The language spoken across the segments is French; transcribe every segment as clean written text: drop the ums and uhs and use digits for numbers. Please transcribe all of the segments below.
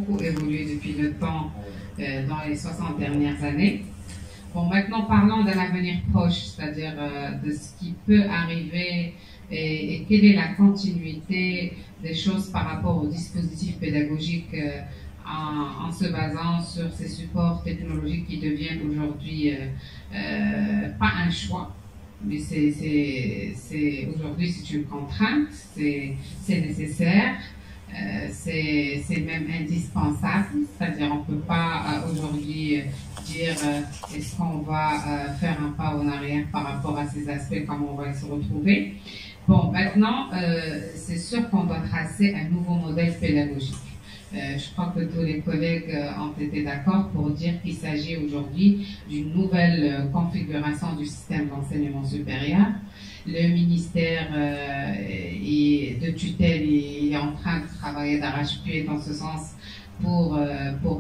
beaucoup évolué depuis le temps dans les 60 dernières années. Bon, maintenant parlons d'un avenir proche, c'est-à-dire de ce qui peut arriver et quelle est la continuité des choses par rapport aux dispositifs pédagogiques en se basant sur ces supports technologiques qui deviennent aujourd'hui pas un choix, mais aujourd'hui c'est une contrainte, c'est nécessaire. C'est même indispensable, c'est-à-dire on ne peut pas aujourd'hui dire est-ce qu'on va faire un pas en arrière par rapport à ces aspects, comment on va se retrouver. Bon, maintenant, c'est sûr qu'on doit tracer un nouveau modèle pédagogique. Je crois que tous les collègues ont été d'accord pour dire qu'il s'agit aujourd'hui d'une nouvelle configuration du système d'enseignement supérieur. Le ministère de tutelle est en train de travailler d'arrache-pied dans ce sens pour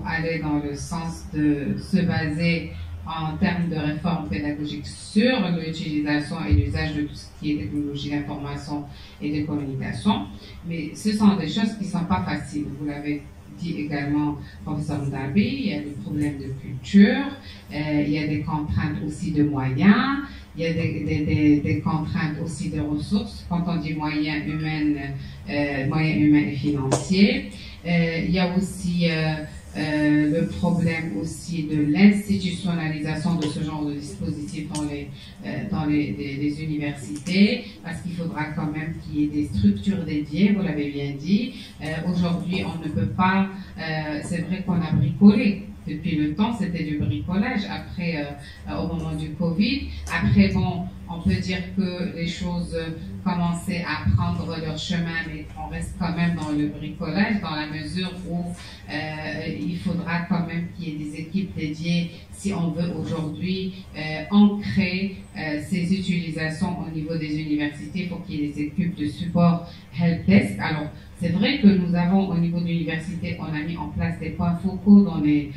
aller dans le sens de se baser en termes de réforme pédagogique sur l'utilisation et l'usage de tout ce qui est technologie d'information et de communication. Mais ce sont des choses qui ne sont pas faciles. Vous l'avez dit également, professeur Ndabi, il y a des problèmes de culture, il y a des contraintes aussi de moyens, il y a des contraintes aussi de ressources. Quand on dit moyens humains et financiers, il y a aussi le problème aussi de l'institutionnalisation de ce genre de dispositif dans les universités, parce qu'il faudra quand même qu'il y ait des structures dédiées, vous l'avez bien dit. Aujourd'hui, on ne peut pas, c'est vrai qu'on a bricolé. Depuis le temps, c'était du bricolage. Après, au moment du Covid, après, bon, on peut dire que les choses commençaient à prendre leur chemin, mais on reste quand même dans le bricolage, dans la mesure où il faudra quand même qu'il y ait des équipes dédiées si on veut aujourd'hui ancrer ces utilisations au niveau des universités. Il faut qu'il y ait des équipes de support helpdesk. Alors, c'est vrai que nous avons au niveau de l'université, on a mis en place des points focaux dans les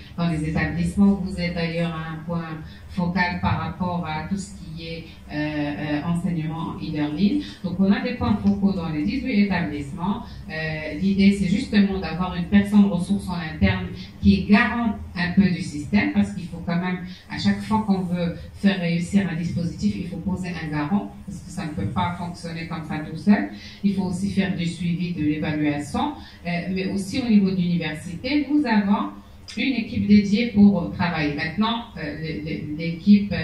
établissements. Vous êtes d'ailleurs à un point focal par rapport à tout ce qui est enseignement e-learning. Donc on a des points focaux dans les 18 établissements. L'idée c'est justement d'avoir une personne ressource en interne qui est garante un peu du système, parce qu'il faut quand même, à chaque fois qu'on veut faire réussir un dispositif, il faut poser un garant, parce que ça ne peut pas fonctionner comme ça tout seul. Il faut aussi faire du suivi, de l'évaluation, mais aussi au niveau de l'université, nous avons une équipe dédiée pour travailler. Maintenant, l'équipe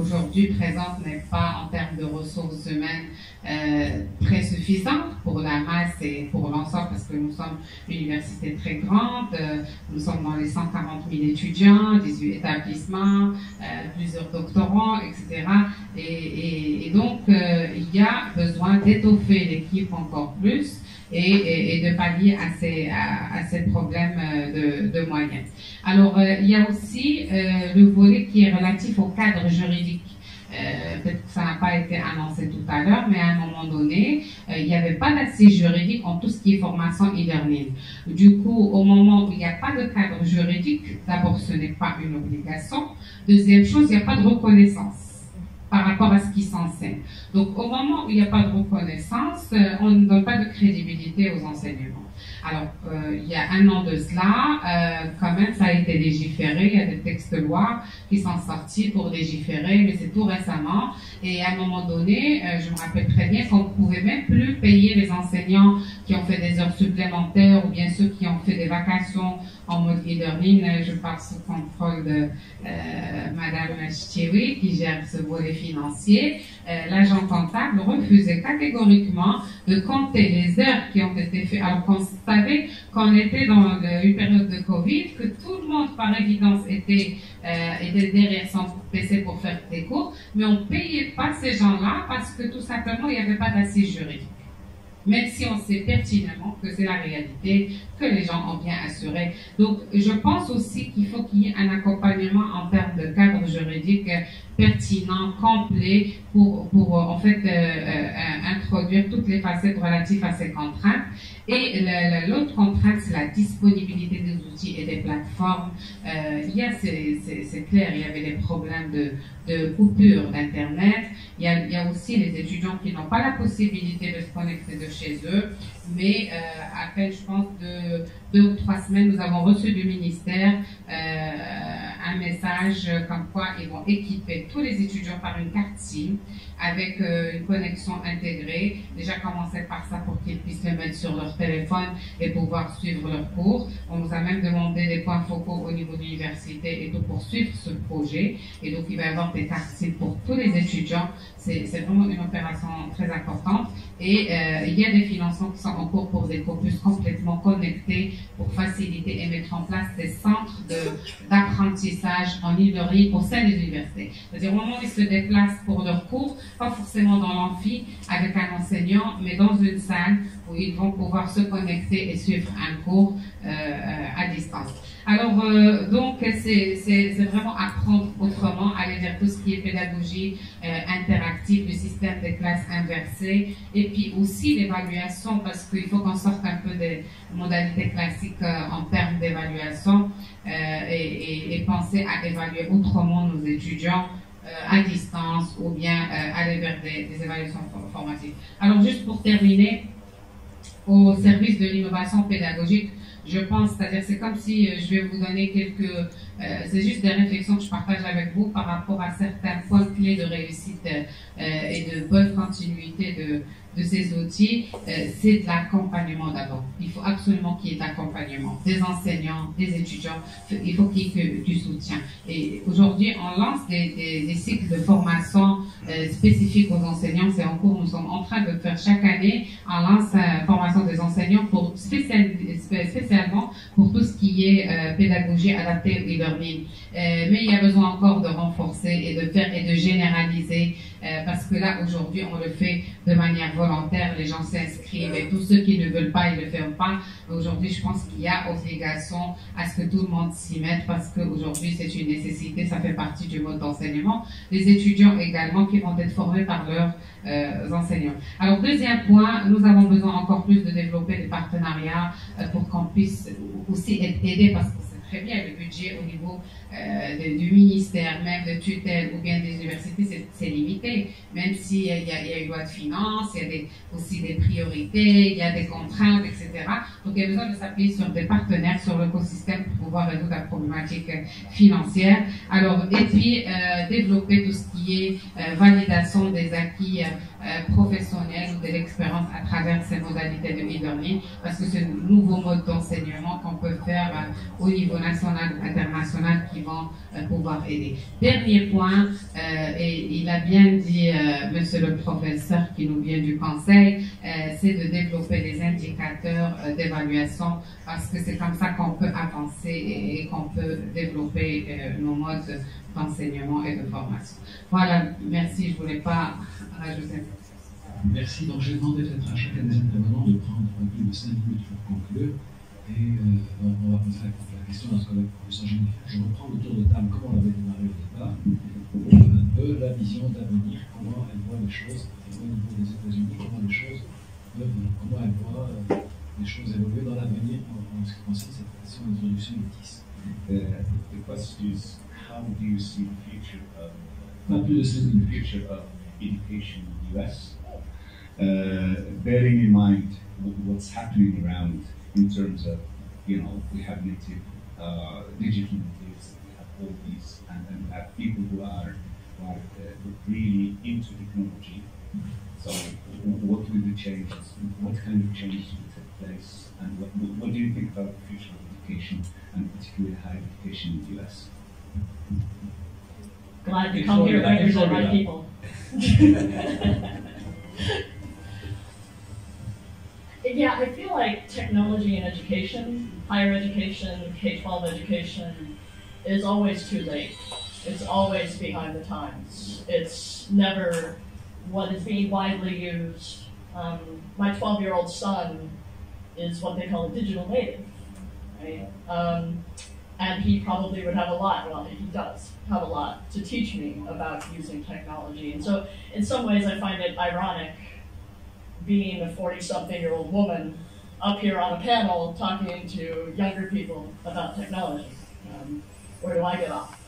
aujourd'hui présente n'est pas en termes de ressources humaines très suffisante pour la masse et pour l'ensemble, parce que nous sommes une université très grande, nous sommes dans les 140 000 étudiants, 18 établissements, plusieurs doctorants, etc. Et donc, il y a besoin d'étoffer l'équipe encore plus et de pallier à ces problèmes de moyens. Alors, il y a aussi le volet qui est relatif au cadre juridique. Peut-être que ça n'a pas été annoncé tout à l'heure, mais à un moment donné, il n'y avait pas d'assise juridique en tout ce qui est formation e-learning. Du coup, au moment où il n'y a pas de cadre juridique, d'abord, ce n'est pas une obligation. Deuxième chose, il n'y a pas de reconnaissance par rapport à ce qui s'enseigne. Donc, au moment où il n'y a pas de reconnaissance, on ne donne pas de crédibilité aux enseignements. Alors, il y a un an de cela, quand même, ça a été légiféré. Il y a des textes de loi qui sont sortis pour légiférer, mais c'est tout récemment. Et à un moment donné, je me rappelle très bien qu'on ne pouvait même plus payer les enseignants qui ont fait des heures supplémentaires ou bien ceux qui ont fait des vacations en mode e-learning. Je parle sous contrôle de Madame Chitiewi qui gère ce volet financier. L'agent comptable refusait catégoriquement de compter les heures qui ont été faites. Alors qu'on savait qu'on était dans une période de Covid, que tout le monde par évidence était derrière son PC pour faire des cours, mais on ne payait pas ces gens-là parce que tout simplement il n'y avait pas d'assise juridique. Même si on sait pertinemment que c'est la réalité, que les gens ont bien assuré. Donc, je pense aussi qu'il faut qu'il y ait un accompagnement en termes de cadre juridique pertinent, complet, pour en fait, introduire toutes les facettes relatives à ces contraintes. Et l'autre contrainte, c'est la disponibilité des outils et des plateformes. C'est clair, il y avait des problèmes de coupure d'Internet. Il y a aussi les étudiants qui n'ont pas la possibilité de se connecter de chez eux. Mais à peine, je pense, de 2 ou 3 semaines, nous avons reçu du ministère un message comme quoi ils vont équiper tous les étudiants par une carte SIM avec une connexion intégrée. Déjà commencer par ça pour qu'ils puissent le mettre sur leur téléphone et pouvoir suivre leurs cours. On nous a même demandé des points focaux au niveau de l'université et tout pour suivre ce projet. Et donc il va y avoir des cartes SIM pour tous les étudiants. C'est vraiment une opération très importante. Et il y a des financements qui sont en cours pour des campus complètement connectés pour faciliter et mettre en place des centres d'apprentissage en librairie au sein des universités. C'est-à-dire au moment où ils se déplacent pour leurs cours, pas forcément dans l'amphi avec un enseignant, mais dans une salle où ils vont pouvoir se connecter et suivre un cours à distance. Alors, donc, c'est vraiment apprendre autrement, aller vers tout ce qui est pédagogie interactive, le système des classes inversées, et puis aussi l'évaluation, parce qu'il faut qu'on sorte un peu des modalités classiques en termes d'évaluation et penser à évaluer autrement nos étudiants à distance ou bien aller vers des évaluations formatives. Alors, juste pour terminer, au service de l'innovation pédagogique, je pense, c'est-à-dire c'est comme si je vais vous donner c'est juste des réflexions que je partage avec vous par rapport à certains points clés de réussite et de bonne continuité de ces outils. C'est de l'accompagnement d'abord. Il faut absolument qu'il y ait d'accompagnement des enseignants, des étudiants. Il faut qu'il y ait du soutien. Et aujourd'hui, on lance des cycles de formation spécifiques aux enseignants. C'est en cours. Nous sommes en train de le faire chaque année. On lance formation des enseignants spécialement pour tout ce qui est pédagogie adaptée au e-learning. Mais il y a besoin encore de renforcer et de faire et de généraliser parce que là, aujourd'hui, on le fait de manière volontaire. Les gens s'inscrivent et tous ceux qui ne veulent pas, ils ne le font pas. Aujourd'hui, je pense qu'il y a obligation à ce que tout le monde s'y mette parce qu'aujourd'hui, c'est une nécessité. Ça fait partie du mode d'enseignement. Les étudiants également qui vont être formés par leurs enseignants. Alors, deuxième point, nous avons besoin encore plus de développer des partenariats pour qu'on puisse aussi être aidés parce que très bien, le budget au niveau du ministère, même de tutelle ou bien des universités, c'est limité. Même s'il y a une loi de finances, il y a aussi des priorités, il y a des contraintes, etc. Donc il y a besoin de s'appuyer sur des partenaires, sur l'écosystème pour pouvoir résoudre la problématique financière. Alors, et puis développer tout ce qui est validation des acquis professionnels ou de l'expérience à travers ces modalités de e-learning, parce que c'est un nouveau mode d'enseignement qu'on peut faire au niveau national ou international qui vont pouvoir aider. Dernier point, et il a bien dit monsieur le professeur qui nous vient du conseil, c'est de développer des indicateurs d'évaluation parce que c'est comme ça qu'on peut avancer et qu'on peut développer nos modes d'enseignement et de formation. Voilà, merci, je ne voulais pas rajouter. Merci, donc j'ai demandé peut-être à chacun des intervenants de prendre plus de 5 minutes pour conclure et on va poser la question à ce collègue professeur Jennifer. Je reprends le tour de table comme on l'avait démarré au départ, un peu la vision d'avenir, comment elle voit les choses, et au niveau des États-Unis, comment elle voit les choses évoluer dans l'avenir en ce qui concerne cette question d'introduction des TIS. The question is, how do you see the future of education in the US? Bearing in mind what's happening around in terms of, we have native digital natives, we have all these, and we have people who are really into technology. So what will the changes, what kind of changes will take place, and what do you think about the future of education, and particularly higher education in the US? Glad to come here and represent my people. Yeah, I feel like technology in education, higher education, K-12 education, is always too late. It's always behind the times. It's never what is being widely used. My 12-year-old son is what they call a digital native, right? And he probably would have a lot, well, he does have a lot to teach me about using technology. And so in some ways I find it ironic being a 40-something-year-old woman up here on a panel talking to younger people about technology. Where do I get off?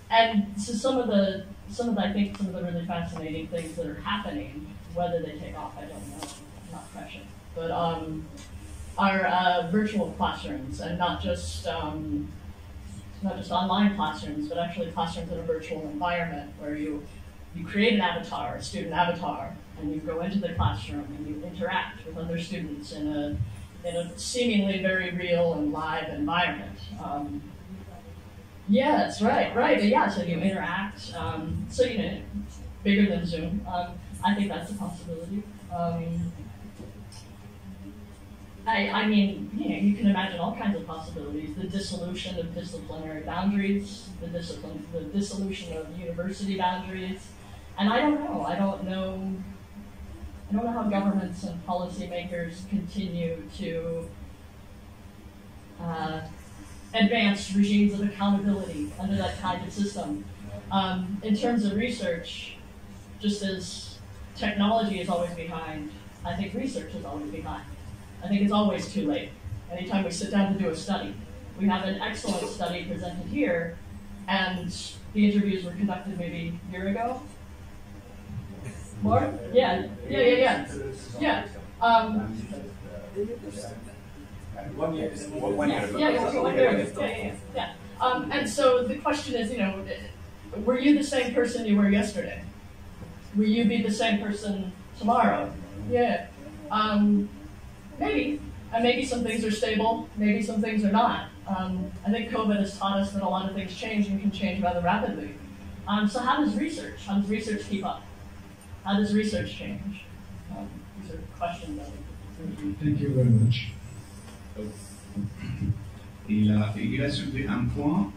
And so some of the really fascinating things that are happening, whether they take off, I don't know, I'm not prescient, but are virtual classrooms, and not just online classrooms, but actually classrooms in a virtual environment where you create an avatar, a student avatar, and you go into the classroom and you interact with other students in a seemingly very real and live environment. Yes, right, yeah, so you interact, so bigger than Zoom. I think that's a possibility. I mean, you can imagine all kinds of possibilities. The dissolution of disciplinary boundaries, the dissolution of university boundaries, and I don't know how governments and policymakers continue to advance regimes of accountability under that kind of system. In terms of research, just as technology is always behind, I think research is always behind. I think it's always too late. Anytime we sit down to do a study, we have an excellent study presented here, and the interviews were conducted maybe a year ago. More? Yeah. 1 year. Yeah. And so the question is, were you the same person you were yesterday? Will you be the same person tomorrow? Yeah. Maybe. And maybe some things are stable, maybe some things are not. I think COVID has taught us that a lot of things change and can change rather rapidly. So how does research keep up? How does research change? These are questions that Thank you very much. Il a soulevé un point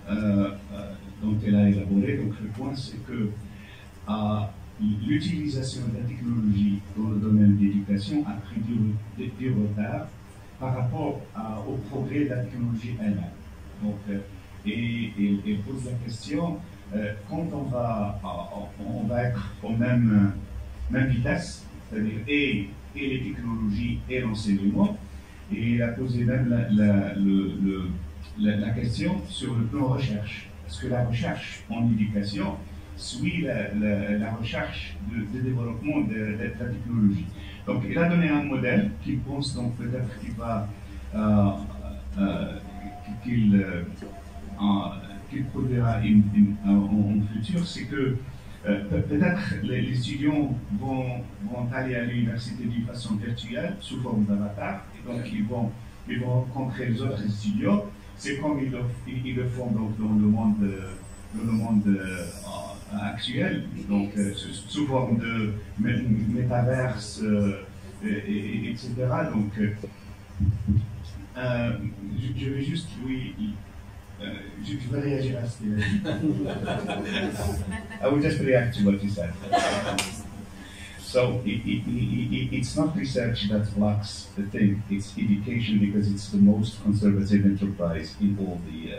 dont elle a élaboré. Donc le point, c'est que l'utilisation de la technologie dans le domaine de l'éducation a pris du retard par rapport au progrès de la technologie elle-même. Donc, et pose la question, quand on va être au même vitesse, c'est-à-dire et les technologies et l'enseignement, et il a posé même la question sur le plan recherche. Est-ce que la recherche en éducation suit la recherche de développement de la technologie? Donc, il a donné un modèle qu'il pense donc peut-être qu'il va qu'il produira en futur, c'est que peut-être les étudiants vont aller à l'université d'une façon virtuelle sous forme d'avatar, et donc ils vont rencontrer les autres étudiants. C'est comme ils le font donc dans le monde actuel, donc sous forme de métaverse, etc. Donc, je vais juste, je vais réagir à ce qu'il a dit. I will just react to what he said. So it's not research that blocks the thing, it's education, because it's the most conservative enterprise in all the...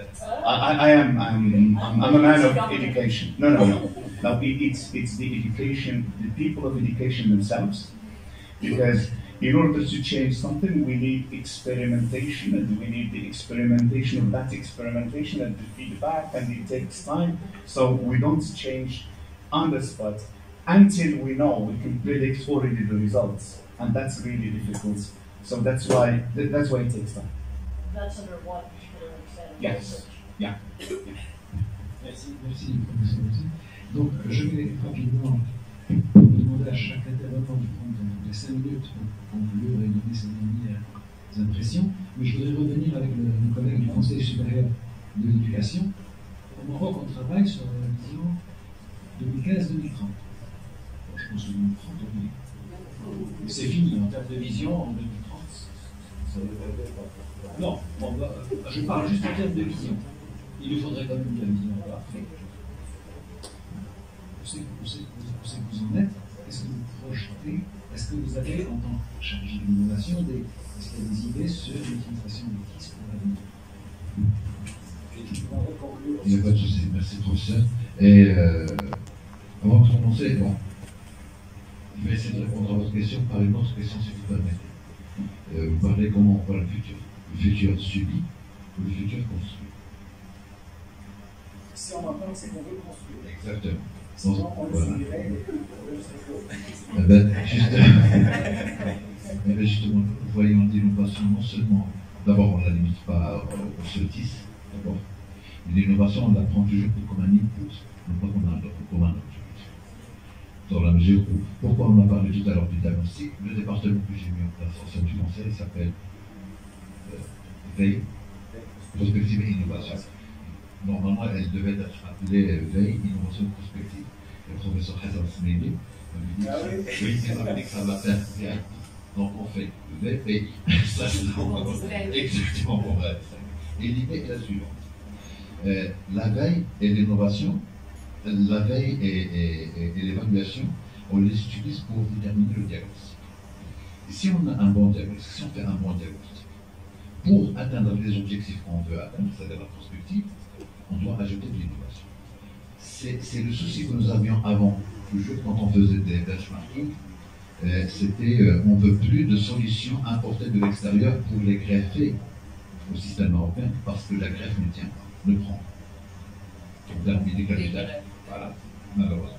I'm a man of education. No, it's the education, the people of education themselves, because in order to change something, we need experimentation, and we need the experimentation of that experimentation and the feedback, and it takes time. So we don't change on the spot until we know we can predict already the results, and that's really difficult. So that's why it takes time. That's under what particular understanding? Yes. Yeah. Merci, professeur. Donc, je vais rapidement demander à chaque intervenant de prendre les 5 minutes pour conclure et donner ses dernières impressions. Mais je voudrais revenir avec nos collègues du Conseil supérieur de l'éducation. Au Maroc, on travaille sur la vision 2015-2030. Je pense que 2030, c'est fini en termes de vision en 2030. Non, je parle juste en termes de vision. Il nous faudrait quand même de la vision. Où c'est que vous en êtes? Qu'est-ce que vous projetez? Est-ce que vous avez, en tant que chargé d'innovation, est-ce qu'il y a des idées sur l'utilisation des KISS pour l'avenir? Il n'y a pas de souci, merci professeur. Et avant de commencer, je vais essayer de répondre à votre question par une autre question, si vous permettez. Vous parlez comment on voit le futur subi ou le futur construit. Si on entend, c'est qu'on veut construire. Exactement. Sinon, on voilà. subirait. Justement, nous voyons l'innovation non seulement, d'abord on ne la limite pas au solstice, d'abord. L'innovation, on la prend toujours comme un input, non pas comme un objectif. Dans la mesure où, pourquoi on a parlé tout à l'heure du diagnostic, le département que j'ai mis en place au sein du conseil s'appelle Veille, Prospective et Innovation. Normalement, elle devait être appelée Veille, Innovation et Prospective. Le professeur Hassan Smeili m'avait dit que ça va faire VI. Donc on fait VPI. Ça, c'est exactement pour vrai. Et l'idée est la suivante. La veille et l'innovation, la veille et l'évaluation, on les utilise pour déterminer le diagnostic. Et si on a un bon diagnostic, si on fait un bon diagnostic, pour atteindre les objectifs qu'on veut atteindre, c'est-à-dire la prospective, on doit ajouter de l'innovation. C'est le souci que nous avions avant, toujours quand on faisait des benchmarking, c'était on ne veut plus de solutions importées de l'extérieur pour les greffer au système marocain parce que la greffe ne tient pas, ne prend. En termes médical, voilà, malheureusement.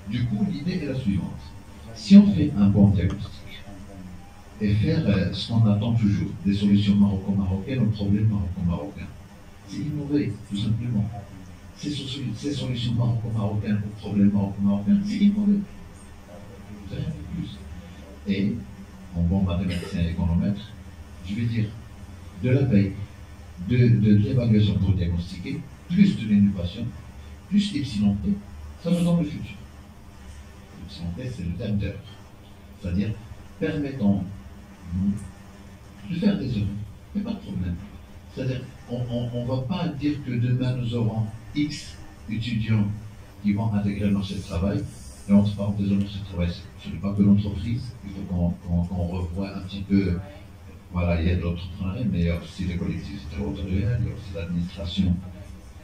Du coup, l'idée est la suivante. Si on fait un bon diagnostic et faire ce qu'on attend toujours, des solutions marocaines aux problèmes marocains, c'est innover, tout simplement. Ces solutions marocaines aux problèmes marocains, c'est innover. Rien de plus. Et, en bon mathématicien et économètre, je vais dire, de la veille, de l'évaluation pour diagnostiquer, plus de l'innovation, plus epsilon T, ça nous donne le futur. Epsilon T, c'est le terme d'heure. C'est-à-dire, permettant de faire des œuvres. Il n'y a pas de problème. C'est-à-dire, on ne va pas dire que demain nous aurons X étudiants qui vont intégrer le marché du travail. Et entre parenthèses, le marché du travail, ce n'est pas que l'entreprise. Il faut qu'on revoie un petit peu. Voilà, il y a de l'entrepreneuriat, mais il y a aussi les collectivités territoriales, il y a aussi l'administration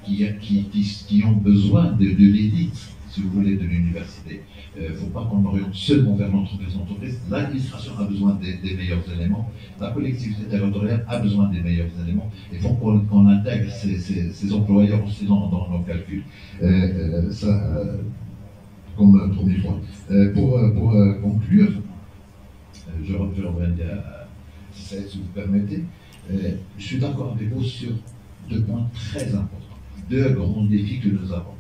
qui ont besoin de l'élite, si vous voulez, de l'université. Il ne faut pas qu'on oriente seulement vers l'entreprise. L'administration a besoin des meilleurs éléments, la collectivité territoriale a besoin des meilleurs éléments. Il faut qu'on intègre ces employeurs aussi dans nos calculs. Comme premier point. Pour conclure, je reviendrai à ça, si vous permettez. Je suis d'accord avec vous sur deux points très importants, deux grands défis que nous avons.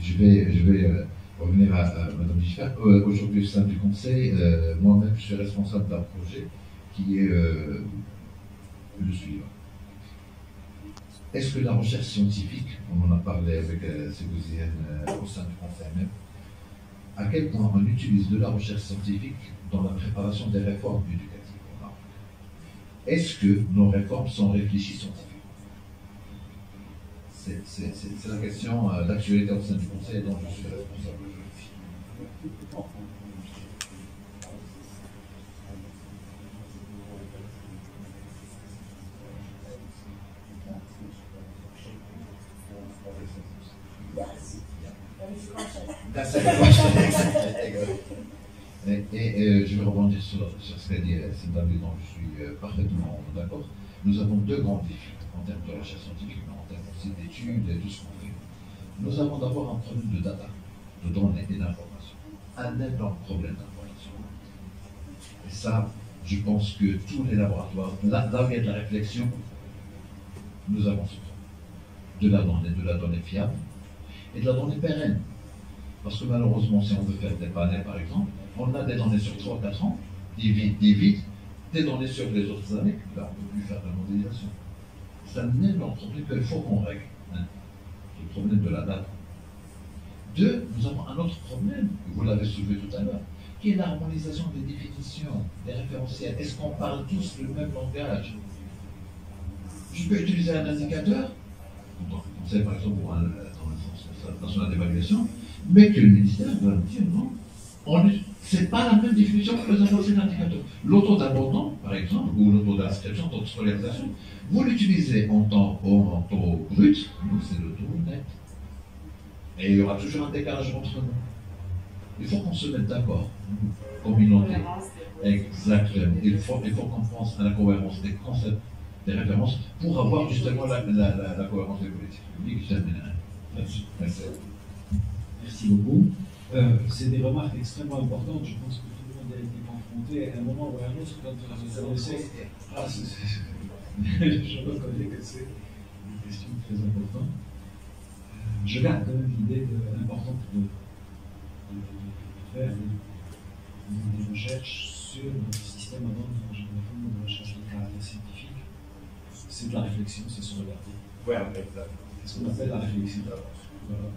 Je vais revenir à Mme Giffard. Aujourd'hui, au sein du Conseil, moi-même, je suis responsable d'un projet qui est le suivant. Est-ce que la recherche scientifique, on en a parlé avec Ségouzienne au sein du Conseil même, à quel point on utilise de la recherche scientifique dans la préparation des réformes éducatives? Est-ce que nos réformes sont réfléchies scientifiquement? C'est la question d'actualité au sein du Conseil dont je suis responsable aujourd'hui. Et je vais rebondir sur ce qu'a dit Sindali, dont je suis parfaitement d'accord. Nous avons deux grands défis en termes de recherche scientifique, mais en termes aussi d'études et tout ce qu'on fait. Nous avons d'abord un problème de data, de données et d'informations. Un énorme problème d'information. Et ça, je pense que tous les laboratoires, là où il y a de la réflexion, nous avons ce problème. De la donnée fiable et de la donnée pérenne. Parce que malheureusement, si on veut faire des panels, par exemple, on a des données sur 3 ou 4 ans, des vides, des données sur les autres années, là, on ne peut plus faire de la modélisation. C'est un énorme problème qu'il faut qu'on règle. Le problème de la date. Deux, nous avons un autre problème, vous l'avez soulevé tout à l'heure, qui est l'harmonisation des définitions, des référentiels. Est-ce qu'on parle tous le même langage? Je peux utiliser un indicateur, on sait par exemple pour dans national d'évaluation, mais que le ministère va dire non, ce n'est pas la même définition que les avancées d'indicateurs. L'auto d'abondement, par exemple, ou l'auto d'inscription, taux de scolarisation, vous l'utilisez en taux brut, nous c'est le taux net. Et il y aura toujours un décalage entre nous. Il faut qu'on se mette d'accord, communauté. Exactement. Il faut qu'on pense à la cohérence des concepts, des références, pour avoir justement la cohérence des politiques publiques. Merci beaucoup. C'est des remarques extrêmement importantes. Je pense que tout le monde a été confronté à un moment ou à un autre quand vous adressez. Je reconnais que c'est une question très importante. Je garde quand même l'idée importante de faire des recherches sur notre système avant de recherche de caractère scientifique. C'est de la réflexion, c'est se regarder. Ouais, C'est ce qu'on appelle la réflexion. Voilà.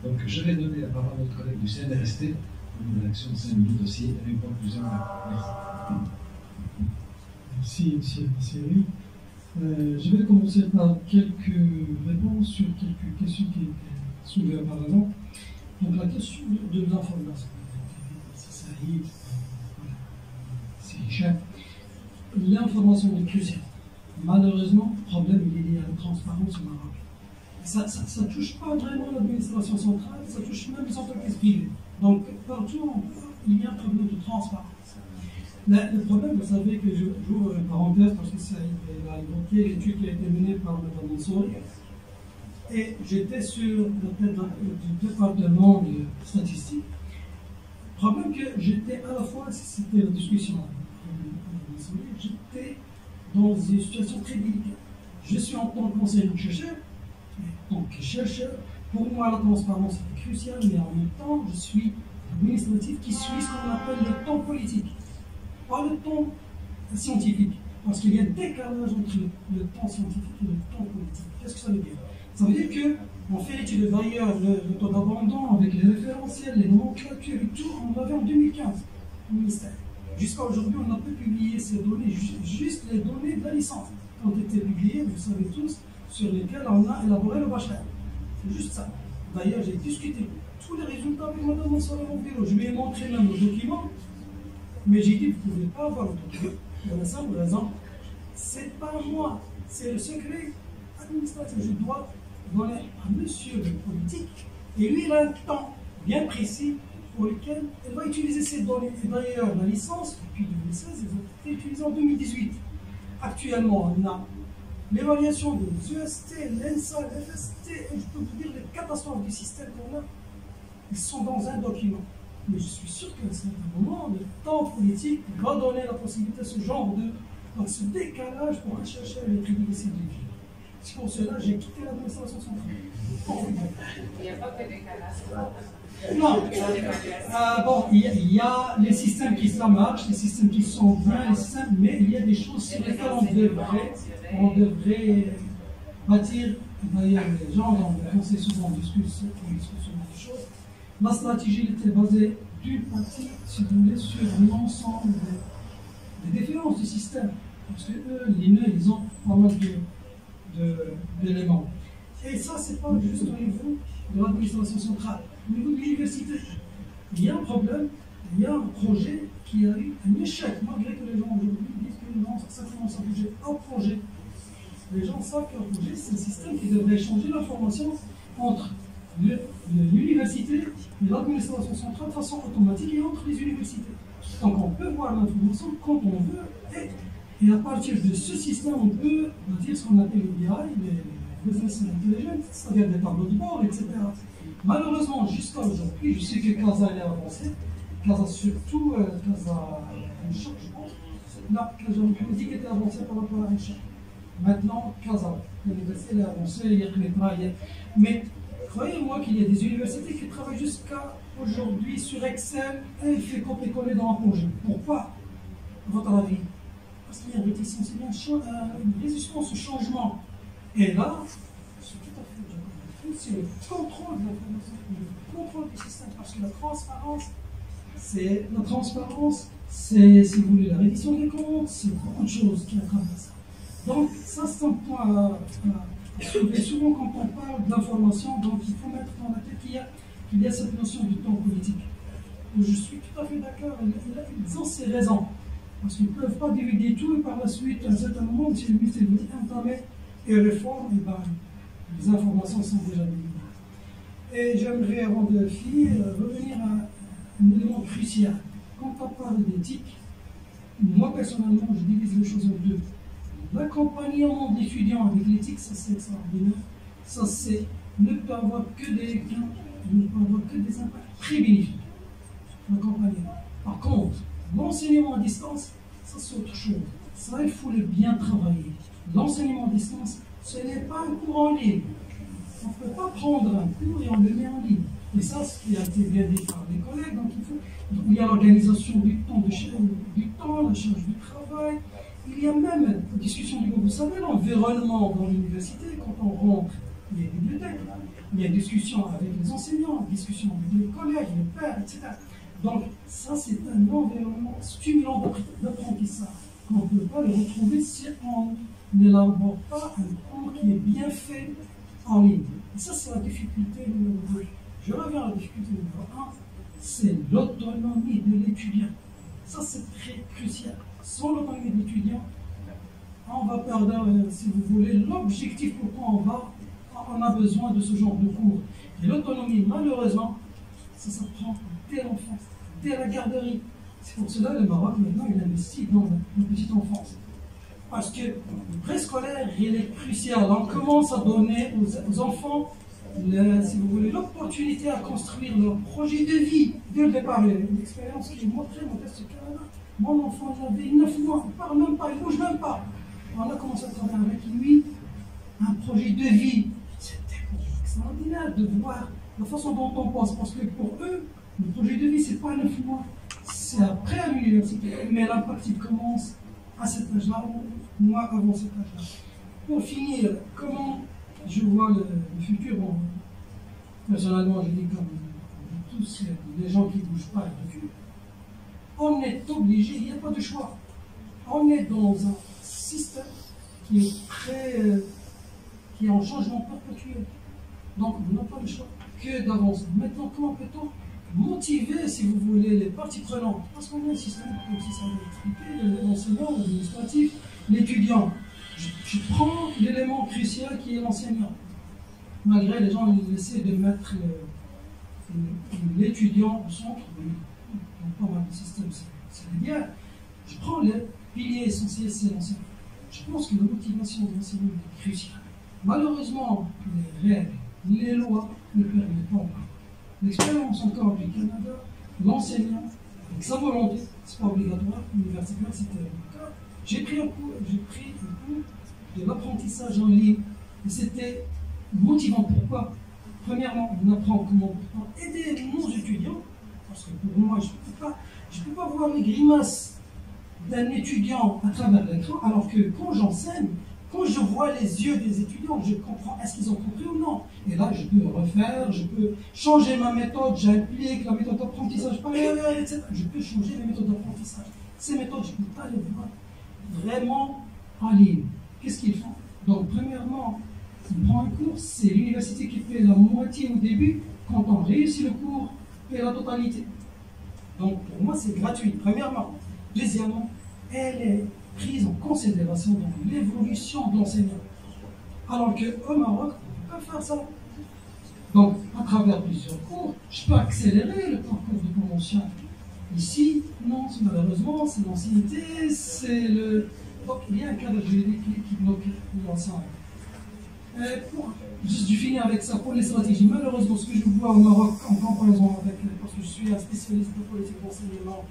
Donc, je vais donner la parole à notre collègue du CNRST pour une réaction de 5 minutes aussi, avec une conclusion. Merci, monsieur Thierry. Je vais commencer par quelques réponses sur quelques questions qui étaient soulevées auparavant. Donc, la question de l'information. C'est Saïd, c'est Hicham. L'information est cruciale. Malheureusement, le problème il est lié à la transparence au Maroc. Ça ne touche pas vraiment l'administration centrale, ça touche même les entreprises privées. Donc, partout, il y a un problème de transparence. Le problème, vous savez que j'ouvre une parenthèse parce que ça a évoqué l'étude qui a été menée par Mme Mansouri. Et j'étais sur la tête du département de statistique. Le problème que j'étais à la fois, c'était la discussion avec Mme Mansouri, j'étais dans une situation très délicate. Je suis en tant que enseignant-chercheur. Donc, chercheur, pour moi, la transparence est cruciale, mais en même temps, je suis administratif qui suit ce qu'on appelle le temps politique, pas le temps scientifique, parce qu'il y a un décalage entre le temps scientifique et le temps politique. Qu'est-ce que ça veut dire? Ça veut dire qu'on fait l'étude d'ailleurs, le taux d'abandon avec les référentiels, les nomenclatures et tout, on l'avait en 2015 au ministère. Jusqu'à aujourd'hui, on n'a pas publié ces données, juste les données de la licence ont été publiées, vous savez tous, sur lesquels on a élaboré le bachelor. C'est juste ça. D'ailleurs, j'ai discuté tous les résultats avec Mme Mansouri au bureau. Je lui ai montré même le document, mais j'ai dit, vous ne pouvez pas avoir le document. Pour la simple raison, c'est pas moi, c'est le secret administratif. Je dois donner à monsieur le politique, et lui, il a un temps bien précis pour lequel il va utiliser ces données. Et d'ailleurs, la licence, depuis 2016, elle a été utilisée en 2018. Actuellement, on a l'évaluation des UST, l'ENSA, l'FST, et je peux vous dire les catastrophes du système qu'on a, ils sont dans un document. Mais je suis sûr qu'à un certain moment, le temps politique va donner la possibilité à ce genre de ce décalage pour un chercheur et étudier les scientifiques. C'est pour cela que j'ai quitté l'administration centrale. Il n'y a pas de décalage. Non. Bon, il y a les systèmes qui ça marche, les systèmes qui sont bien, les systèmes, mais il y a des choses sur lesquelles on devrait bâtir. D'ailleurs, les gens, on sait souvent en discussion des choses. La stratégie était basée d'une partie, si vous voulez, sur l'ensemble des différences du système. Parce que eux, l'INE, ils ont pas mal d'éléments. Et ça, c'est pas juste au niveau de l'administration centrale. Au niveau de l'université, il y a un problème, il y a un projet qui a eu un échec, malgré que les gens aujourd'hui disent que non, ça commence à bouger. Un projet. Les gens savent qu'un projet, c'est un système qui devrait changer l'information entre l'université et l'administration centrale de façon automatique et entre les universités. Donc on peut voir l'information quand on veut et à partir de ce système, on peut dire ce qu'on appelle le BI, les business intelligence, c'est-à-dire des tableaux de bord, etc. Malheureusement, jusqu'à aujourd'hui, je sais que Casa est avancé, Casa surtout, Casa Inchak, je pense. Là, Casa Mohamedi était avancé par rapport à Inchak. Maintenant, Casa, l'université est avancée, il y a Knetra, mais croyez-moi qu'il y a des universités qui travaillent jusqu'à aujourd'hui sur Excel et il fait copier-coller dans un projet. Pourquoi, à votre avis? Parce qu'il y a une réticence, il y a une résistance au changement. Et là, je suis tout à fait d'accord. C'est le contrôle de l'information, le contrôle du système, parce que la transparence, c'est, si vous voulez, la reddition des comptes, c'est beaucoup de choses qui attrapent ça. Donc, ça, c'est un point à soulever. Souvent, quand on parle d'information, donc il faut mettre dans la tête qu'il y a cette notion du temps politique. Je suis tout à fait d'accord, ils ont ces raisons. Parce qu'ils ne peuvent pas diviser tout et par la suite, à un certain moment, si le ministre dit entamer et réforme, et ben, les informations sont déjà divisées. Et j'aimerais, avant de finir, revenir à un élément crucial. Quand on parle d'éthique, moi personnellement, je divise les choses en deux. L'accompagnement d'étudiants avec l'éthique, ça c'est extraordinaire. Ça c'est ne pas avoir que des gains, ne pas avoir que des impacts très bénéfiques. L'accompagnement. Par contre, l'enseignement à distance, ça c'est autre chose. Ça, il faut le bien travailler. L'enseignement à distance, ce n'est pas un cours en ligne. On ne peut pas prendre un cours et on le met en ligne. Et ça, ce qui a été bien dit par les collègues, donc il y a l'organisation du temps, la charge du travail. Il y a même la discussion du groupe. Vous savez, l'environnement dans l'université, quand on rentre, il y a des bibliothèques, il y a une discussion avec les enseignants, une discussion avec les collègues, les pairs, etc. Donc, ça, c'est un environnement stimulant d'apprentissage. On ne peut pas le retrouver si on n'élabore pas un cours qui est bien fait en ligne. Et ça, c'est la difficulté numéro 2. Je reviens à la difficulté numéro 1, c'est l'autonomie de l'étudiant. Ça, c'est très crucial. Sans l'autonomie de l'étudiant, on va perdre, si vous voulez, l'objectif pourquoi on a besoin de ce genre de cours. Et l'autonomie, malheureusement, ça s'apprend dès l'enfance, dès la garderie. C'est pour cela que le Maroc, maintenant, il investit dans la petite enfance. Parce que le préscolaire, il est crucial. On commence à donner aux enfants, si vous voulez, l'opportunité à construire leur projet de vie dès le départ. Une expérience qui est montrée, modeste au Canada. Mon enfant, il avait 9 mois, il ne parle même pas, il ne bouge même pas. On a commencé à travailler avec lui un projet de vie. C'était extraordinaire de voir la façon dont on pense. Parce que pour eux, le projet de vie, ce n'est pas 9 mois. C'est après à l'université. Mais l'impact, il commence à cet âge-là, moi avant cet âge-là. Pour finir, comment je vois le futur? Bon, personnellement, je dis comme tous les gens qui ne bougent pas et reculent. On est obligé, il n'y a pas de choix. On est dans un système qui est qui est en changement perpétuel. Donc, on n'a pas le choix que d'avancer. Maintenant, comment peut-on motiver, si vous voulez, les parties prenantes? Parce qu'on a un système, comme si ça avait expliqué, l'enseignant, l'administratif, l'étudiant. Je prends l'élément crucial qui est l'enseignant. Malgré les gens essaient de mettre l'étudiant au centre, dans pas mal de systèmes, c'est bien. Je prends le pilier essentiel, c'est l'enseignant. Je pense que la motivation de l'enseignant est cruciale. Malheureusement, les règles, les lois ne permettent pas. L'expérience encore du Canada, l'enseignant, avec sa volonté, c'est pas obligatoire, universitaire, c'était le cas. J'ai pris un cours de l'apprentissage en ligne, et c'était motivant. Pourquoi? Premièrement, on apprend comment aider nos étudiants, parce que pour moi, je ne peux pas voir les grimaces d'un étudiant à travers l'écran, alors que quand j'enseigne, quand je vois les yeux des étudiants, je comprends est-ce qu'ils ont compris ou non. Et là, je peux refaire, je peux changer ma méthode, j'applique la méthode d'apprentissage, etc. Je peux changer les méthodes d'apprentissage. Ces méthodes, je ne peux pas les voir vraiment en ligne. Qu'est-ce qu'ils font? Donc, premièrement, on prend un cours, c'est l'université qui fait la moitié au début. Quand on réussit le cours, on fait la totalité. Donc, pour moi, c'est gratuit, premièrement. Deuxièmement, elle est prise en considération dans l'évolution de l'enseignant. Alors qu'au Maroc, on ne peut pas faire ça. Donc, à travers plusieurs cours, je peux accélérer le parcours de promotion. Ici, non, malheureusement, c'est l'ancienneté, c'est le... Donc, il y a un cadre juridique qui bloque l'ensemble. Je finis avec ça pour les stratégies. Malheureusement, ce que je vois au Maroc en comparaison avec, parce que je suis un spécialiste de politique d'enseignement,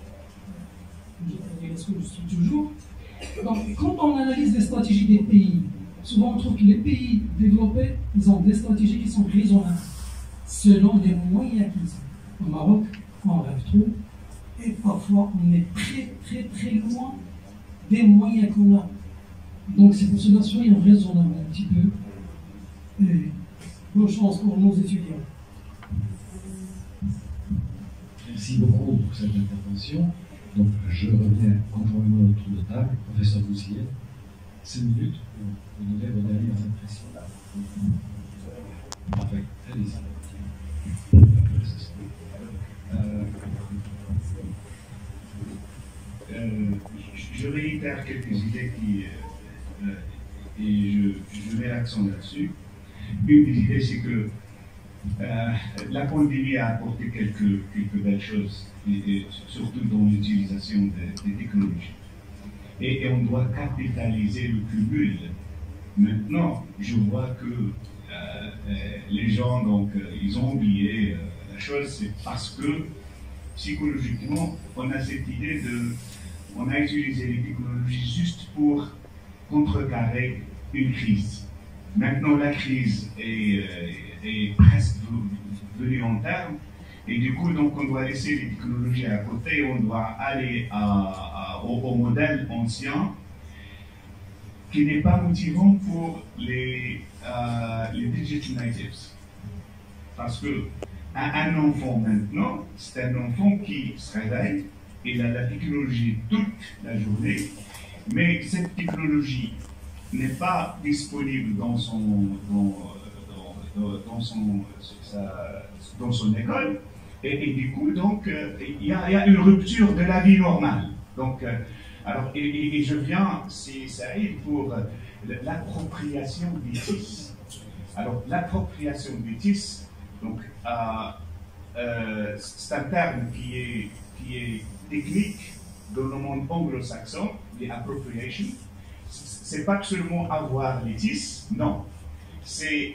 est-ce que je suis toujours. Donc, quand on analyse les stratégies des pays, souvent on trouve que les pays développés, ils ont des stratégies qui sont raisonnables, selon les moyens qu'ils ont. Au Maroc, on rêve trop, et parfois on est très loin des moyens qu'on a. Donc c'est pour cela, soyons raisonnables un petit peu. Et bonne chance pour nos étudiants. Merci beaucoup pour cette intervention. Donc, je reviens conformément au tour de table. Professeur Boussier, 5 minutes pour vous donner vos dernières impressions. Parfait, allez-y. Je réitère quelques idées et je mets l'accent là-dessus. Une des idées, c'est que la pandémie a apporté quelques belles choses, et surtout dans l'utilisation des technologies. Et on doit capitaliser le cumul. Maintenant, je vois que les gens, donc, ils ont oublié la chose, c'est parce que psychologiquement, on a cette idée on a utilisé les technologies juste pour contrecarrer une crise. Maintenant, la crise est presque venue en terme, et du coup, donc, on doit laisser les technologies à côté, on doit aller au modèle ancien, qui n'est pas motivant pour les digital natives. Parce que un enfant maintenant, c'est un enfant qui se réveille, il a la technologie toute la journée, mais cette technologie n'est pas disponible dans son école, et du coup, donc, il y a une rupture de la vie normale. Donc, alors, et je viens, si ça arrive, pour l'appropriation des TIS. Alors, l'appropriation des TIS, donc, c'est un terme qui est technique dans le monde anglo-saxon, les appropriation. C'est pas que seulement avoir les TIS, non. C'est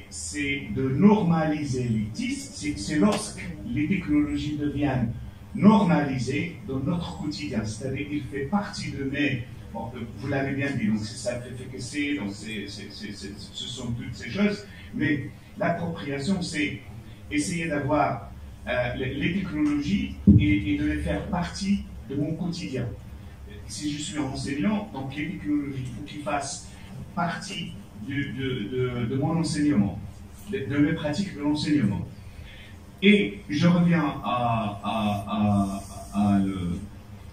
de normaliser les TIS, c'est lorsque les technologies deviennent normalisées dans notre quotidien. C'est-à-dire qu'il fait partie de mes... Bon, vous l'avez bien dit, donc c'est ça que c'est, donc ce sont toutes ces choses. Mais l'appropriation, c'est essayer d'avoir les technologies et de les faire partie de mon quotidien. Si je suis enseignant, donc les technologies, il faut qu'ils fassent partie de mon enseignement, de mes pratiques de l'enseignement. Et je reviens à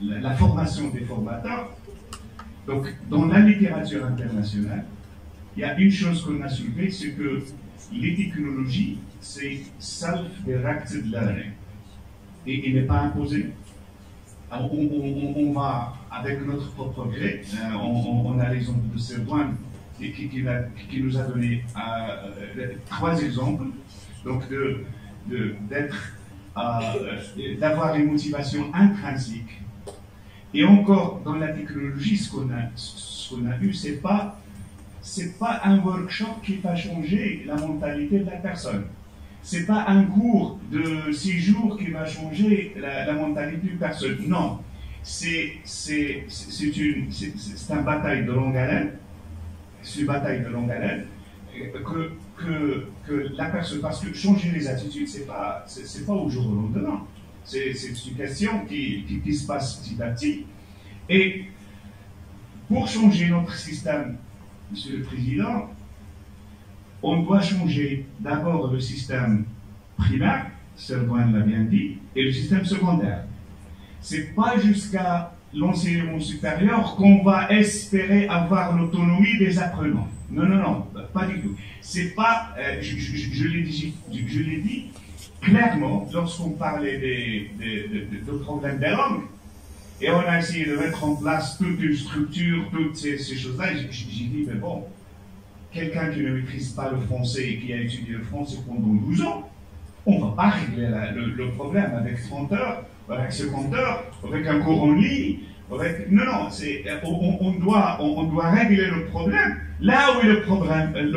la formation des formateurs. Donc, dans la littérature internationale, il y a une chose qu'on a soulevée, c'est que les technologies, c'est self-directed learning. Et il n'est pas imposé. Alors, on va, avec notre propre gré, on a l'exemple de Serwan qui nous a donné 3 exemples. Donc, d'avoir une motivation intrinsique. Et encore, dans la technologie, ce qu'on a eu, c'est pas un workshop qui va changer la mentalité de la personne. C'est pas un cours de 6 jours qui va changer la mentalité d'une personne. Non. C'est une bataille de longue haleine. C'est une bataille de longue haleine que la personne, parce que changer les attitudes, c'est pas au jour au lendemain. C'est une question qui se passe petit à petit. Et pour changer notre système, Monsieur le Président, on doit changer d'abord le système primaire, Servan l'a bien dit, et le système secondaire. C'est pas jusqu'à l'enseignement supérieur qu'on va espérer avoir l'autonomie des apprenants. Non, non, non, pas du tout. C'est pas, je l'ai dit clairement lorsqu'on parlait de problèmes des langues, et on a essayé de mettre en place toute une structure, toutes ces choses-là. J'ai dit, mais bon, quelqu'un qui ne maîtrise pas le français et qui a étudié le français pendant 12 ans, on ne va pas régler le problème avec 30 heures, avec 50 heures, avec un cours en ligne. Non, non, on doit régler le problème là où le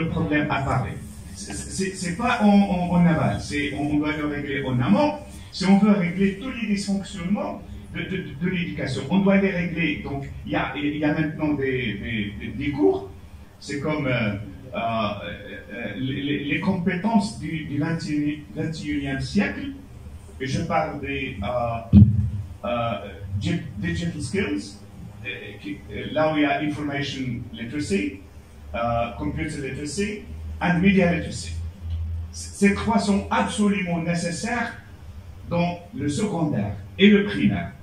problème apparaît. C'est pas en aval, on doit le régler en amont. Si on veut régler tous les dysfonctionnements de l'éducation, on doit les régler. Donc, il y a maintenant des cours. C'est comme les compétences du 21e siècle. Et je parle des digital skills, là où il y a information literacy, computer literacy and media literacy. Ces 3 sont absolument nécessaires dans le secondaire et le primaire.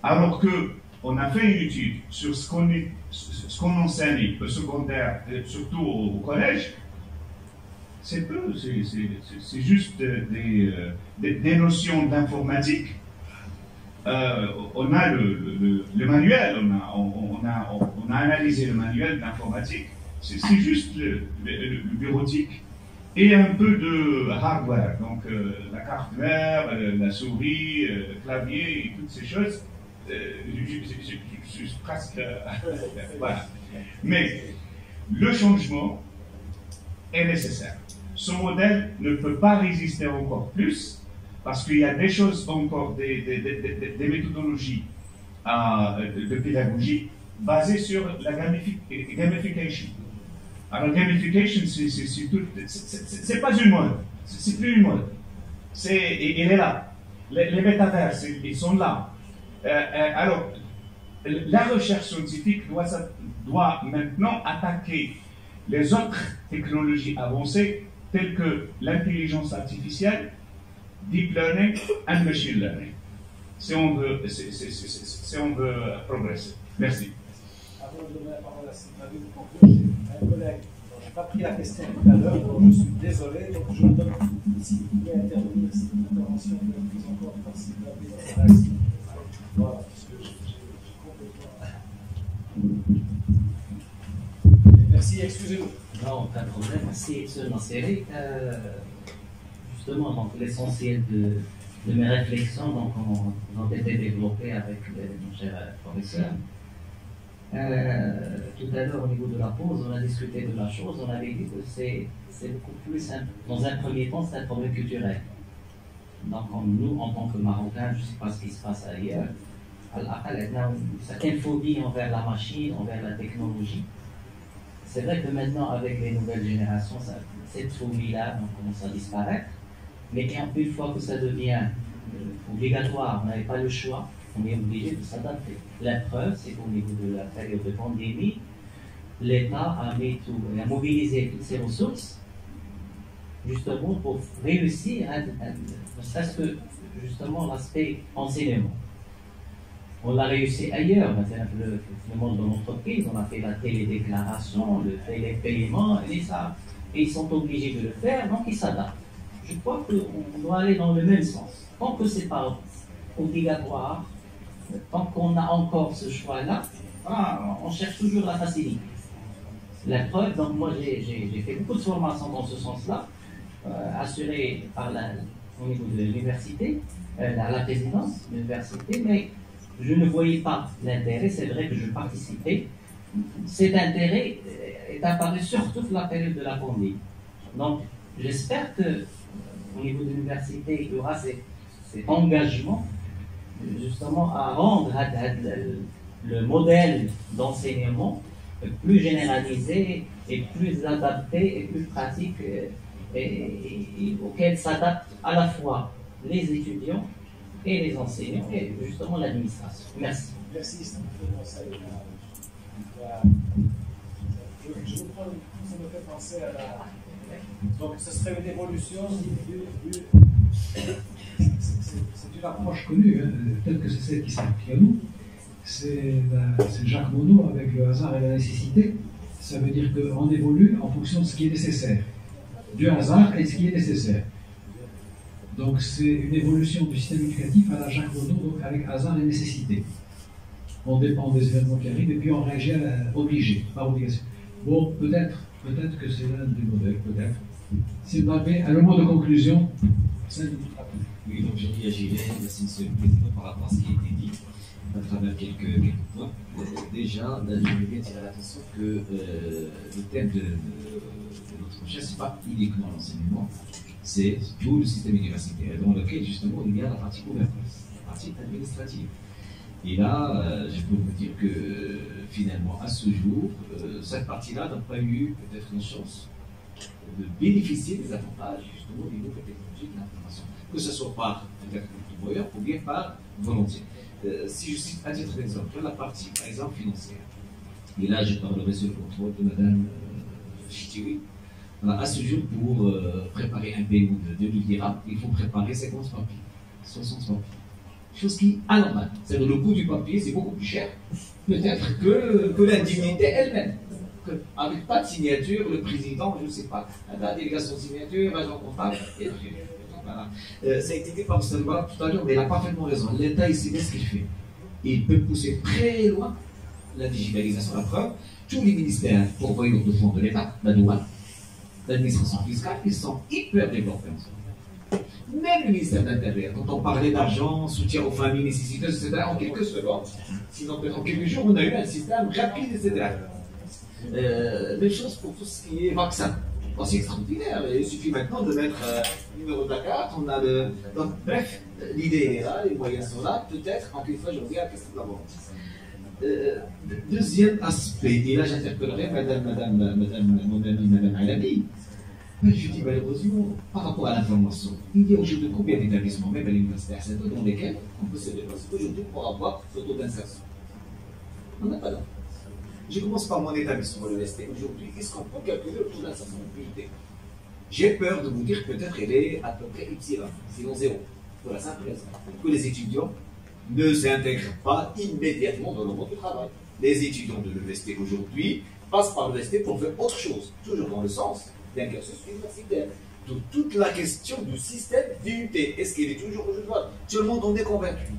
Alors qu'on a fait une étude sur ce qu'on enseigne au secondaire, surtout au collège, c'est peu, c'est juste des notions d'informatique. On a le manuel, on a analysé le manuel d'informatique, c'est juste le bureautique. et un peu de hardware, donc la carte mère, la souris, le clavier et toutes ces choses. Je suis presque... voilà. Mais le changement est nécessaire. Ce modèle ne peut pas résister encore plus parce qu'il y a des choses encore, des méthodologies de pédagogie basées sur la gamification. Alors, gamification, c'est pas une mode, c'est plus une mode. Il est là. Les métavers, ils sont là. Alors, la recherche scientifique doit maintenant attaquer les autres technologies avancées telles que l'intelligence artificielle, deep learning and machine learning. Si on veut progresser. Merci. Avant de donner la parole à Sylvie pour conclure, j'ai un collègue dont je n'ai pas pris la question tout à l'heure, donc je suis désolé, donc je me donne si vous voulez intervenir, c'est une intervention de plus encore par Sylvie. Voilà, parce que j'ai complètement. Merci, excusez-nous. Non, pas de problème. C'est seulement serré. Justement, donc l'essentiel de mes réflexions ont été développées avec mon cher professeur. Tout à l'heure, au niveau de la pause, on a discuté de la chose. On avait dit que c'est beaucoup plus simple. Dans un premier temps, c'est un problème culturel. Donc, nous, en tant que Marocains, je ne sais pas ce qui se passe ailleurs. On a une certaine phobie envers la machine, envers la technologie. C'est vrai que maintenant, avec les nouvelles générations, cette phobie-là commence à disparaître. Mais une fois que ça devient obligatoire, on n'avait pas le choix, on est obligé de s'adapter. La preuve, c'est qu'au niveau de la période de pandémie, l'État a mobilisé toutes ses ressources justement pour réussir ne serait-ce que justement l'aspect enseignement. On l'a réussi ailleurs, par exemple le monde de l'entreprise, on a fait la télédéclaration, le télépaiement, et ils sont obligés de le faire, donc ils s'adaptent. Je crois qu'on doit aller dans le même sens. Tant que ce n'est pas obligatoire, tant qu'on a encore ce choix-là, on cherche toujours la facilité. La preuve, donc moi j'ai fait beaucoup de formations dans ce sens-là, assurées au niveau de l'université, la présidence de l'université, mais je ne voyais pas l'intérêt. C'est vrai que je participais. Cet intérêt est apparu surtout pour la période de la pandémie. Donc, j'espère qu'au niveau de l'université, il y aura cet engagement justement à rendre le modèle d'enseignement plus généralisé et plus adapté et plus pratique et auquel s'adaptent à la fois les étudiants et les enseignants et justement l'administration. Merci. Merci, ça me fait penser ça me fait penser à la... Donc ce serait une évolution c'est une approche connue, hein, telle que c'est celle qui s'applique à nous. C'est Jacques Monod avec le hasard et la nécessité. Ça veut dire qu'on évolue en fonction de ce qui est nécessaire. Du hasard et de ce qui est nécessaire. Donc c'est une évolution du système éducatif à la Jacques Monod, donc avec hasard et nécessité. On dépend des événements qui arrivent et puis on réagit obligé, par obligation. Bon, peut-être que c'est l'un des modèles, peut-être. C'est le mot de conclusion. Oui, donc je réagirai, merci Monsieur le Président, par rapport à ce qui a été dit, à travers quelques points. Déjà, je veux bien tirer l'attention que le thème de notre recherche, ce n'est pas uniquement l'enseignement, c'est tout le système universitaire, dans lequel justement il y a la partie gouvernance, la partie administrative. Et là, je peux vous dire que finalement, à ce jour, cette partie-là n'a pas eu peut-être une chance de bénéficier des avantages justement des nouvelles technologies de l'information, que ce soit par peut-être le employeur ou bien par volonté. Si je cite à titre d'exemple la partie par exemple financière, et là je parlerai sur le contrôle de Madame Chitiri. À ce jour, pour préparer un paiement de 2000 dirhams, il faut préparer 50 papiers, 60 papiers. Chose qui est anormale. C'est-à-dire le coût du papier, c'est beaucoup plus cher, peut-être que l'indemnité elle-même. Avec pas de signature, le président, je ne sais pas, la délégation de signature, l'agent comptable, et voilà. Ça a été dit par M. Salva tout à l'heure, mais il a parfaitement raison. L'État, il sait bien ce qu'il fait. Il peut pousser très loin la digitalisation. La preuve, tous les ministères pourvoyeurs de fonds de l'État, la douane, d'administration fiscale qui sont hyper développés en ce moment. Même le ministère de l'Intérieur, quand on parlait d'argent, soutien aux familles nécessiteuses, etc., en quelques secondes, sinon en quelques jours, on a eu un système rapide, etc. Même chose pour tout ce qui est vaccin. Bon, c'est extraordinaire. Il suffit maintenant de mettre le numéro de la carte, on a le. Donc, bref, l'idée est là, les moyens sont là. Peut-être, encore une fois, je reviens à la question de la volonté. Deuxième aspect, et là j'interpellerai Madame Alami. Je dis malheureusement, par rapport à l'information, il y a aujourd'hui combien d'établissements, même à l'université Arsenal, dans lesquels on peut se déplacer aujourd'hui pour avoir ce taux d'insertion. On n'a pas d'enfant. Je commence par mon établissement, l'UST. Aujourd'hui, est-ce qu'on peut calculer le taux d'insertion de l'UT? J'ai peur de vous dire que peut-être elle est à peu près epsilon, sinon zéro, pour la simple raison que les étudiants ne s'intègrent pas immédiatement dans le monde du travail. Les étudiants de l'UST aujourd'hui passent par l'UST pour faire autre chose, toujours dans le sens d'un cursus universitaire. Toute la question du système d'UT, est-ce qu'il est toujours jouable? Tout le monde en est convaincu.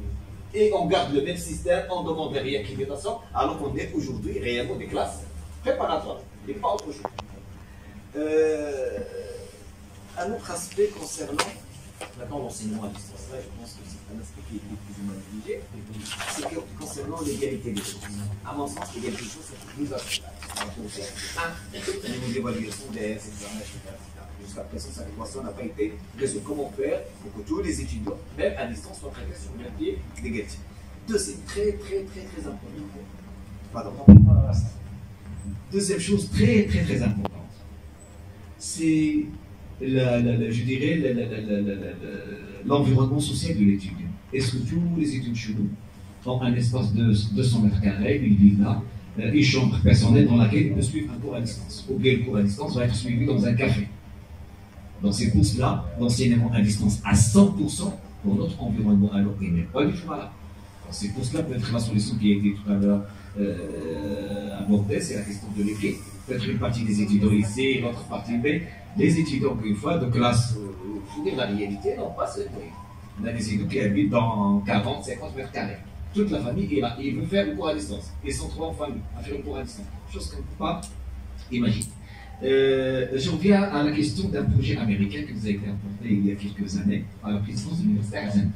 Et on garde le même système, on demande des réaccréditations, alors qu'on est aujourd'hui réellement des classes préparatoires, et pas autre chose. Un autre aspect concernant maintenant l'enseignement à distance, là, je pense que c'est un aspect qui est plus ou moins négligé, c'est que concernant l'égalité des choses. À mon sens, l'égalité des choses, c'est plus aspect. Un niveau d'évaluation des examens, etc. Jusqu'à présent, cette équation n'a pas été résolue. Comment faire pour que tous les étudiants, même à distance, soient traités sur le pied d'égalité? Deuxième, très important. Pardon. Deuxième chose très importante, c'est je dirais l'environnement social de l'étudiant. Est-ce que tous les étudiants chez nous ont un espace de 200 mètres carrés, une villa, une chambre personnelle dans laquelle ils peuvent suivre un cours à distance? Ou bien le cours à distance va être suivi dans un café. Donc c'est pour cela, l'enseignement à distance à 100% pour notre environnement, alors il n'est pas du tout là. C'est pour cela peut-être la solution qui a été tout à l'heure abordée, c'est la question de l'équipe. Peut-être une partie des étudiants ici, l'autre partie B. Les étudiants, une fois, de classe, il faut dire la réalité, n'ont pas ce bruit. On a des étudiants qui habitent dans 40, 50 mètres carrés. Toute la famille est là et ils veulent faire le cours à distance. Ils sont trois en famille à faire le cours à distance. Chose qu'on ne peut pas imaginer. Je reviens à la question d'un projet américain qui nous a été apporté il y a quelques années par la présidence de l'université Arsenal.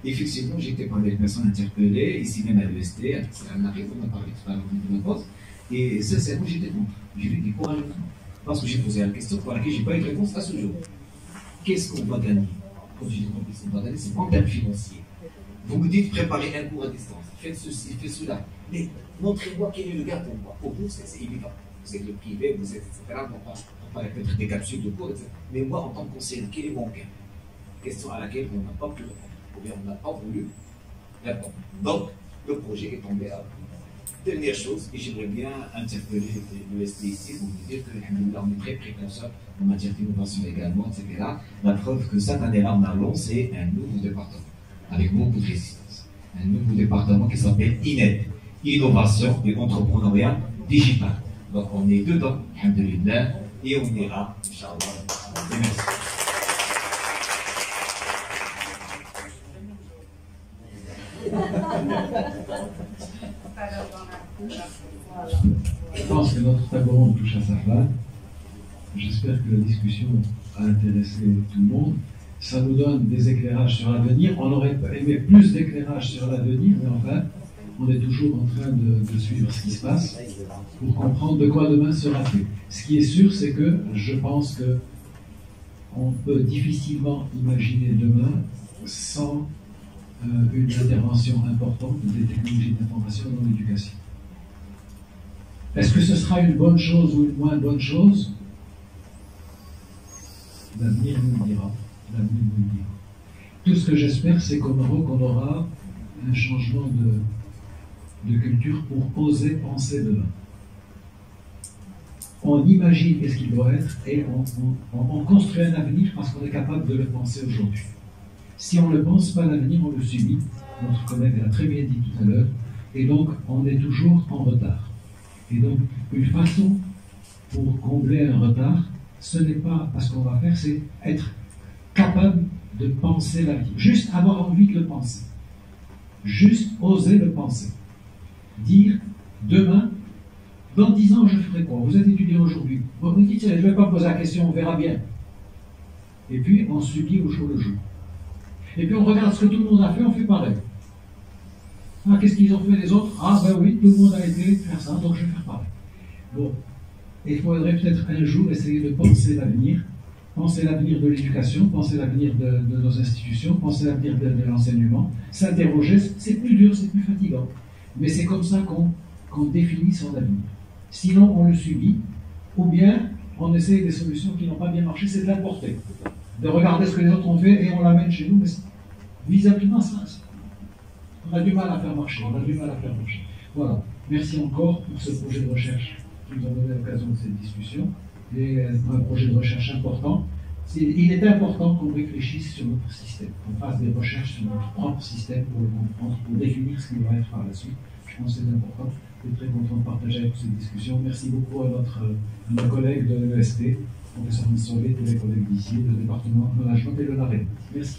Effectivement, j'étais parmi les personnes interpellées, ici même à l'UST, à Paris, on a parlé tout à l'heure de la pause, et sincèrement, j'étais contre. Je lui ai dit courageusement, parce que j'ai posé la question pour laquelle je n'ai pas eu de réponse à ce jour. Qu'est-ce qu'on va gagner? Quand je dis qu'est-ce qu'on va gagner, c'est en termes financiers. Vous me dites préparez un cours à distance, faites ceci, faites cela, mais montrez-moi quel est le gain pour moi. Pour vous, c'est évident. Vous êtes le privé, vous êtes, etc. On va peut-être des capsules de cours, etc. Mais moi, en tant que conseiller, quel est mon gain? Question à laquelle on n'a pas pu répondre, ou bien on n'a pas voulu répondre. Donc, le projet est tombé à bout. Dernière chose, et j'aimerais bien interpeller l'UST ici pour vous dire que on est très précurseur en matière d'innovation également, etc. La preuve que cette année-là, on a lancé un nouveau département avec beaucoup de résistance. Un nouveau département qui s'appelle INED, Innovation et Entrepreneuriat Digital. Donc on est dedans, alhamdoulilah, et on ira, Inch'Allah. Et merci. Je pense que notre table ronde touche à sa fin. J'espère que la discussion a intéressé tout le monde. Ça nous donne des éclairages sur l'avenir. On aurait aimé plus d'éclairages sur l'avenir, mais enfin, on est toujours en train de suivre ce qui se passe pour comprendre de quoi demain sera fait. Ce qui est sûr, c'est que je pense qu'on peut difficilement imaginer demain sans une intervention importante des technologies d'information dans l'éducation. Est-ce que ce sera une bonne chose ou une moins bonne chose? L'avenir nous le dira. L'avenir nous le dira. Tout ce que j'espère, c'est qu'au Maroc, on aura un changement de culture pour oser penser demain. On imagine ce qu'il doit être et on construit un avenir parce qu'on est capable de le penser aujourd'hui. Si on ne le pense pas, l'avenir, on le subit. Notre collègue l'a très bien dit tout à l'heure. Et donc, on est toujours en retard. Et donc, une façon pour combler un retard, ce n'est pas ce qu'on va faire, c'est être capable de penser l'avenir. Juste avoir envie de le penser. Juste oser le penser. Dire, demain, Dans 10 ans, je ferai quoi? Vous êtes étudiant aujourd'hui. Vous vous dites, je ne vais pas poser la question, on verra bien. Et puis, on subit au jour le jour. Et puis, on regarde ce que tout le monde a fait, on fait pareil. Ah, qu'est-ce qu'ils ont fait les autres? Ah, ben oui, tout le monde a été faire ça, donc je vais faire pareil. Bon. Et il faudrait peut-être un jour essayer de penser l'avenir de l'éducation, penser l'avenir de nos institutions, penser l'avenir de l'enseignement, s'interroger, c'est plus dur, c'est plus fatigant. Mais c'est comme ça qu'on définit son avenir. Sinon, on le subit, ou bien on essaie des solutions qui n'ont pas bien marché, c'est de l'importer. De regarder ce que les autres ont fait et on l'amène chez nous, mais visiblement, ça, on a du mal à faire marcher, Voilà. Merci encore pour ce projet de recherche qui nous a donné l'occasion de cette discussion. Et un projet de recherche important. Il est important qu'on réfléchisse sur notre système, qu'on fasse des recherches sur notre propre système pour le comprendre, pour définir ce qui va être par la suite. Je pense que c'est important. Je suis très content de partager avec vous cette discussion. Merci beaucoup à nos collègues de l'EST, professeur Missolet, tous les collègues d'ici, le département de management et de l'AREN. Merci.